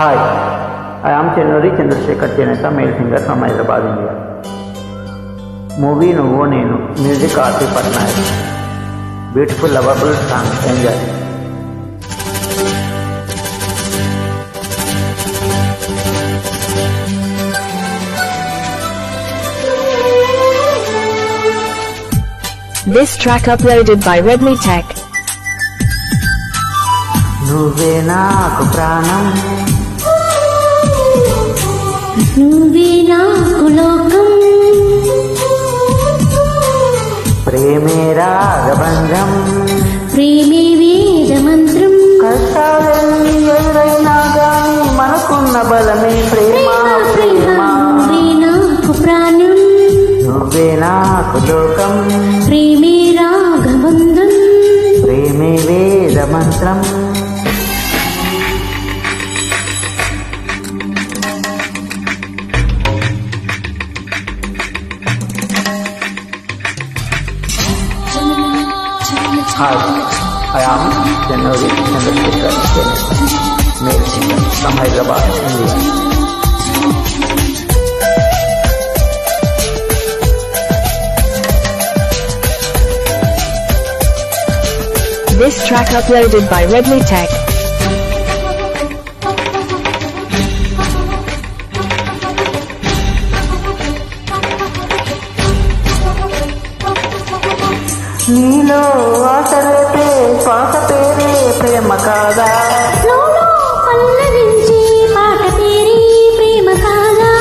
Hi, I am Chanduri Chandrasekhar Cheneta, male singer from Hyderabad, India. Movie Nuvo Nenu, music Aarti Patnaik. Beautiful, lovable song, enjoy. This track uploaded by Redmi Tech. నువ్వే నాకు ప్రాణం, నువ్వే నాకు లోకం, ప్రేమే రాగబంధం, ప్రేమే వేద మంత్రం, కష్టాలన్నీ ఎదురైనా గాని మనకున్న బలమే ప్రేమ ప్రేమ. నువ్వే నాకు ప్రాణం, నువ్వే నాకు లోకం, ప్రేమే రాగబంధం, ప్రేమే వేద మంత్రం. Hi, I am Chanduri Chandrasekhar Cheneta, male singer from Hyderabad, India. This track uploaded by Redmi Tech. నీలో ఆశరేపే శ్వాస పేరే ప్రేమ కాదా, లోలో పల్లవించే పాట పేరే ప్రేమ కాదా,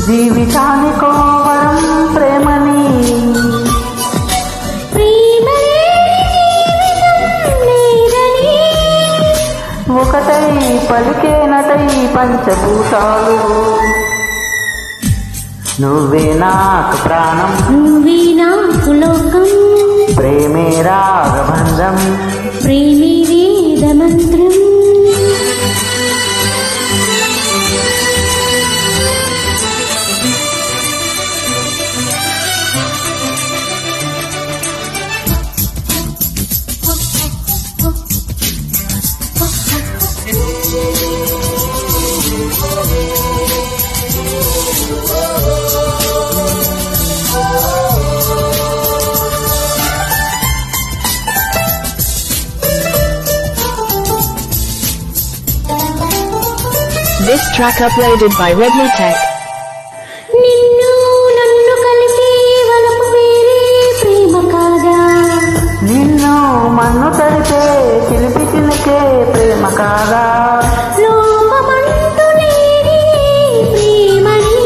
జీవితానికో వరం ప్రేమని, ప్రేమ లేని జీవితం లేదని, ఒకటై పలికేనటై పంచభూతాలు. నువ్వే నాకు ప్రాణం, నువ్వే నాకు లోకం, ప్రేమే రాగబంధం, ప్రేమే వేద మంత్రం. This track uploaded by Redmi Tech. నిన్ను నన్ను కలిపి వలపు వేరే ప్రేమ కాదా, నిన్ను మన్ను తరిపే చిలిపి చిలికే ప్రేమ కాదా, లోపమంటూ లేని ప్రేమని,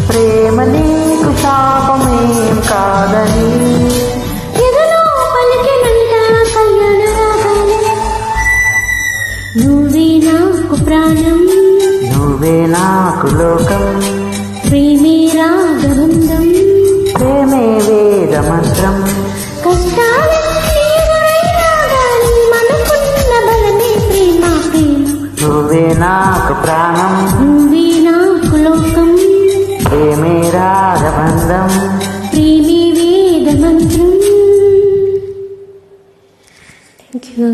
ప్రేమ నీకు శాపమేం కాదని, ఎదలో పలికినంట కళ్యాణ రాగాలు. నువ్వే నాకు ప్రాణం, నువ్వే నాకు లోకం, ప్రేమే రాగబంధం, ప్రేమే వేద మంత్రం. కష్టాలన్నీ ఎదురైనా గాని మనకున్న బలమే ప్రేమ ప్రేమ. నువ్వే నాకు ప్రాణం, నువ్వే నాకు